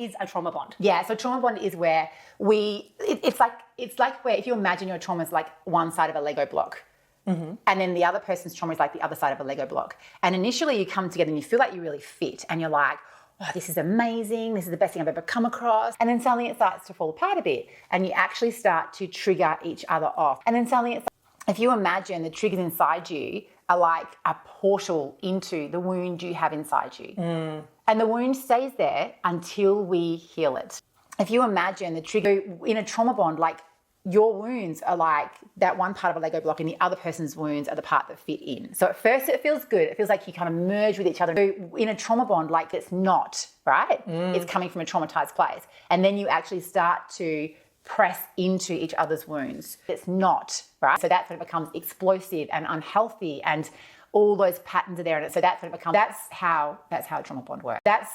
is a trauma bond? Yeah, so trauma bond is where it's like where if you imagine your trauma is like one side of a Lego block. Mm-hmm. And then the other person's trauma is like the other side of a Lego block. And initially you come together and you feel like you really fit and you're like, oh, this is amazing. This is the best thing I've ever come across. And then suddenly it starts to fall apart a bit and you actually start to trigger each other off. And then suddenly if you imagine the triggers inside you are like a portal into the wound you have inside you. And the wound stays there until we heal it. If you imagine the trigger in a trauma bond, like your wounds are like that one part of a Lego block and the other person's wounds are the part that fit in. So at first it feels good. It feels like you kind of merge with each other. So in a trauma bond, like it's not, right? It's coming from a traumatized place. And then you actually start to press into each other's wounds. It's not, right? So that's when it becomes explosive and unhealthy and all those patterns are there. And so that's when it becomes, that's how a trauma bond works. That's